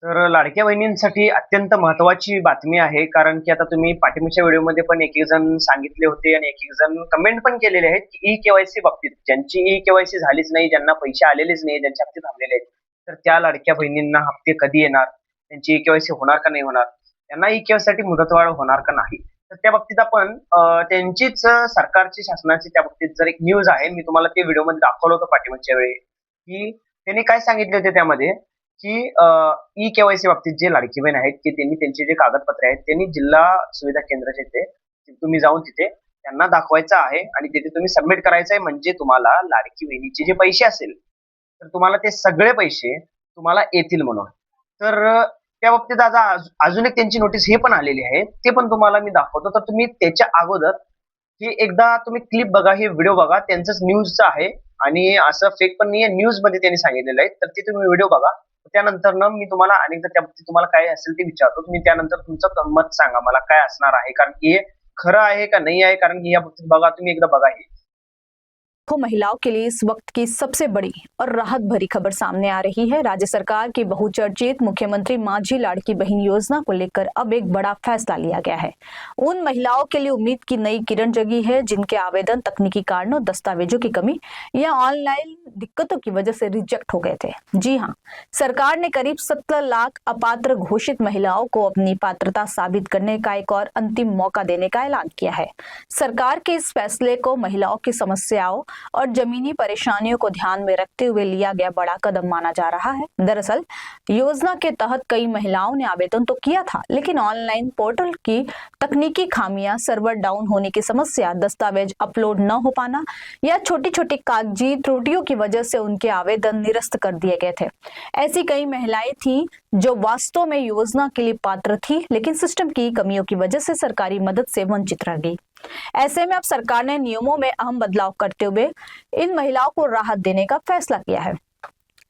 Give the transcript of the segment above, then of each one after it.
तर लाडक्या बहिणींसाठी अत्यंत महत्त्वाची बातमी आहे. कारण की आता तुम्ही पाठीमागच्या व्हिडिओमध्ये पण एक-एक जण सांगितले होते आणि एक-एक जण कमेंट पण केलेले आहेत, की ई-के-वाय-सी बाबतीत ज्यांची ई-के-वाय-सी झालीच नाही, ज्यांना पैसे आलेलेच नाही, ज्यांचे हप्ते थांबलेले आहेत. तर त्या लाडक्या बहिणींना हप्ते कधी येणार? त्यांची ई-के-वाय-सी होणार का नाही होणार? त्यांना ई-के-वायसीसाठी मुदतवाढ होणार का नाही? तर त्या बाबतीत आपण त्यांचीच सरकारची शासनाची त्या बाबतीत जर एक न्यूज आहे. मी तुम्हाला ते व्हिडिओमध्ये दाखवलं होतं पाठीमागच्या वेळी, की त्यांनी काय सांगितले होते त्यामध्ये, की ई-के-वाय-सी बाबतीत जे लाडकी बहीण आहेत, की त्यांनी त्यांचे जे कागदपत्रे आहेत, त्यांनी जिल्हा सुविधा केंद्राच्या इथे तुम्ही जाऊन तिथे त्यांना दाखवायचं आहे आणि तिथे तुम्ही सबमिट करायचं आहे. म्हणजे तुम्हाला लाडकी बहिणीचे जे पैसे असेल, तर तुम्हाला ते सगळे पैसे तुम्हाला येतील म्हणून. तर त्या बाबतीत आता अजून एक त्यांची नोटीस हे पण आलेली आहे. ते पण तुम्हाला मी दाखवतो. तर तुम्ही त्याच्या अगोदर हे एकदा तुम्ही क्लिप बघा, हे व्हिडिओ बघा. त्यांचंच न्यूजचं आहे आणि असं फेक पण नाहीये. न्यूजमध्ये त्यांनी सांगितलेलं आहे. तर ते तुम्ही व्हिडिओ बघा. त्यानंतर ना मी तुम्हाला अनेकदा त्या बाबतीत तुम्हाला काय असेल ते विचारतो. तुम्ही त्यानंतर तुमचं मत सांगा मला काय असणार आहे? कारण की हे खरं आहे का नाही आहे? कारण की या बाबतीत बघा, तुम्ही एकदा बघा हे. लाखों महिलाओं के लिए इस वक्त की सबसे बड़ी और राहत भरी खबर सामने आ रही है। राज्य सरकार की बहुचर्चित मुख्यमंत्री माझी लाड़की बहन योजना को लेकर अब एक बड़ा फैसला लिया गया है। उन महिलाओं के लिए उम्मीद की नई किरण जगी है जिनके आवेदन तकनीकी कारणों, दस्तावेजों की कमी या ऑनलाइन दिक्कतों की वजह से रिजेक्ट हो गए थे। जी हाँ, सरकार ने करीब 17 लाख अपात्र घोषित महिलाओं को अपनी पात्रता साबित करने का एक और अंतिम मौका देने का ऐलान किया है। सरकार के इस फैसले को महिलाओं की समस्याओं और जमीनी परेशानियों को ध्यान में रखते हुए लिया गया बड़ा कदम माना जा रहा है। दरअसल योजना के तहत कई महिलाओं ने आवेदन तो किया था, लेकिन ऑनलाइन पोर्टल की तकनीकी खामियां, सर्वर डाउन होने की समस्या, दस्तावेज अपलोड न हो पाना या छोटी छोटी कागजी त्रुटियों की वजह से उनके आवेदन निरस्त कर दिए गए थे। ऐसी कई महिलाएं थीं जो वास्तव में योजना के लिए पात्र थी, लेकिन सिस्टम की कमियों की वजह से सरकारी मदद से वंचित रह गई। ऐसे में अब सरकार ने नियमों में अहम बदलाव करते हुए इन महिलाओं को राहत देने का फैसला किया है।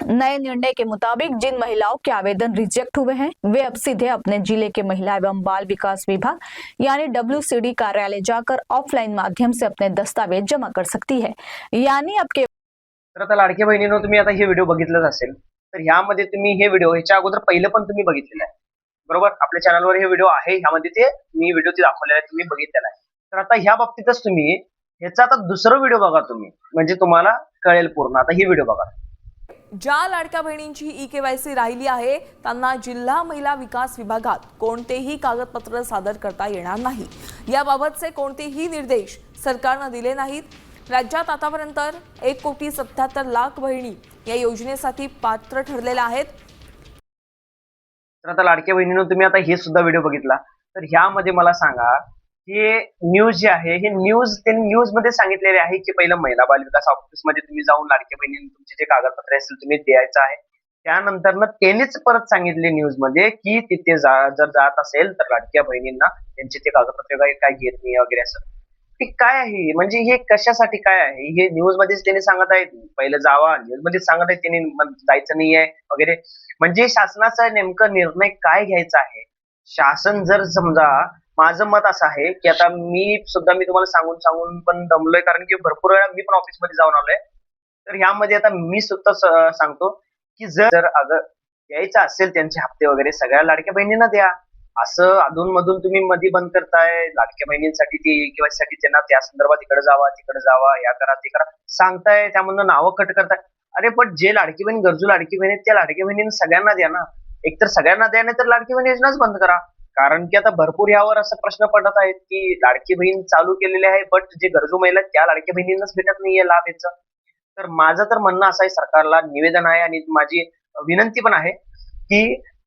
नए निर्णय के मुताबिक जिन महिलाओं के आवेदन रिजेक्ट हुए हैं वे अब सीधे अपने जिले के महिला एवं बाल विकास विभाग यानी WCD कार्यालय जाकर ऑफलाइन माध्यम से अपने दस्तावेज जमा कर सकती है। यानी अब के तर आता लाडक्या बहिणींनो, तुम्ही आता हे व्हिडिओ बघितलंच असेल. तर ह्यामध्ये तुम्ही हे व्हिडिओ ह्याच्या अगोदर पहिलं पण तुम्ही बघितलेलं आहे. बरोबर? आपल्या चॅनलवर हे व्हिडिओ आहे. ह्यामध्ये ते मी व्हिडिओ ते दाखवलेला आहे. तुम्ही बघितलेला आहे. तर आता ह्या बाबतीतच तुम्ही ह्याचा आता दुसरा व्हिडिओ बघा तुम्ही. म्हणजे तुम्हाला कळेल पूर्ण. आता ही व्हिडिओ बघा. ज्या लाडक्या बहिणींची ई-के-वाय-सी राहिली आहे त्यांना जिल्हा महिला विकास विभागात कोणतेही कागदपत्र सादर करता येणार नाही। याबाबतचे कोणतेही निर्देश सरकारने दिले नाहीत। राज्यात आतापर्यंत 1,77,00,000 बहिणी या योजनेसाठी पात्र ठरलेल्या आहेत। तर आता लाडक्या बहिणींनो, तुम्ही आता हे सुद्धा व्हिडिओ बघितला. तर ह्यामध्ये मला सांगा, हे न्यूज जे आहे, हे त्यांनी न्यूजमध्ये सांगितलेले आहे, की पहिलं महिला बाल विकास ऑफिसमध्ये तुम्ही जाऊन लाडक्या बहिणींनी तुमचे जे कागदपत्र असेल तुम्ही द्यायचं आहे. त्यानंतर ना त्यांनीच परत सांगितले न्यूजमध्ये, की तिथे जर जात असेल तर लाडक्या बहिणींना त्यांचे ते कागदपत्र काय घेत नाही वगैरे असं. ते काय आहे? म्हणजे हे कशासाठी काय आहे? हे न्यूजमध्येच त्यांनी सांगत आहेत. पहिलं जावा, न्यूजमध्येच सांगत आहेत त्यांनी जायचं नाहीये वगैरे. म्हणजे शासनाचा नेमका निर्णय काय घ्यायचा आहे? शासन जर समजा, माझं मत असं आहे, की आता मी तुम्हाला सांगून पण दमलोय. कारण की भरपूर वेळा मी पण ऑफिसमध्ये जाऊन आलोय. तर ह्यामध्ये आता मी सुद्धा सांगतो, की जर द्यायचं असेल त्यांचे हप्ते वगैरे सगळ्या लाडक्या बहिणींना द्या. असं अधूनमधून तुम्ही मध्ये बंद करताय लाडक्या बहिणींसाठी किंवा साठी त्यांना त्या संदर्भात तिकडे जावा, या करा ते करा सांगताय, त्यामधनं नावं कट करताय. अरे पण जे लाडकी बहीण गरजू लाडकी बहीण आहेत त्या लाडकी बहिणींना सगळ्यांना द्या ना. एकतर सगळ्यांना द्या, नाही तर लाडकी बहीण योजनाच बंद करा. कारण की आता भरपूर यावर असा प्रश्न पडत आहेत, की लाडकी बहीण चालू केलेली आहे, बट जे गरजू महिला आहेत त्या लाडकी बहिणींनाच भेटत नाहीये लाभ याचा. तर माझं तर म्हणणं असं आहे, सरकारला निवेदन आहे आणि माझी विनंती पण आहे, की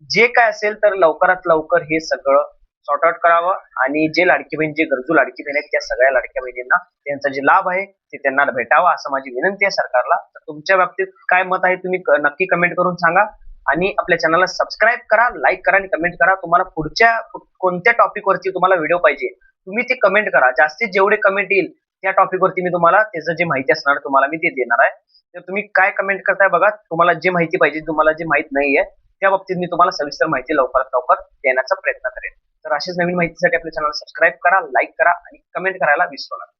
जे काय असेल तर लवकरात लवकर हे सगळं सॉर्ट आउट करावं आणि जे लाडकी बहीण, जे गरजू लाडकी बहीण आहेत त्या सगळ्या लाडक्या बहिणींना त्यांचा जे लाभ आहे ते त्यांना भेटावा असं माझी विनंती आहे सरकारला. तर तुमच्या बाबतीत काय मत आहे तुम्ही नक्की कमेंट करून सांगा आणि आपल्या चॅनलला सबस्क्राईब करा, लाईक करा आणि कमेंट करा. तुम्हाला पुढच्या कोणत्या टॉपिक वरती तुम्हाला व्हिडिओ पाहिजे तुम्ही ते कमेंट करा. जास्तीत जेवढे कमेंट येईल त्या टॉपिक वरती मी तुम्हाला त्याचं जे माहिती असणार तुम्हाला मी ते देणार आहे. तर तुम्ही काय कमेंट करताय बघा. तुम्हाला जे माहिती पाहिजे, तुम्हाला जे माहित नाहीये त्या बाबतीत मी तुम्हाला सविस्तर माहिती लवकरात लवकर देण्याचा प्रयत्न करेन. तर अशीच नवीन माहितीसाठी आपल्या चॅनलला सबस्क्राईब करा, लाईक करा आणि कमेंट करायला विसरू नका.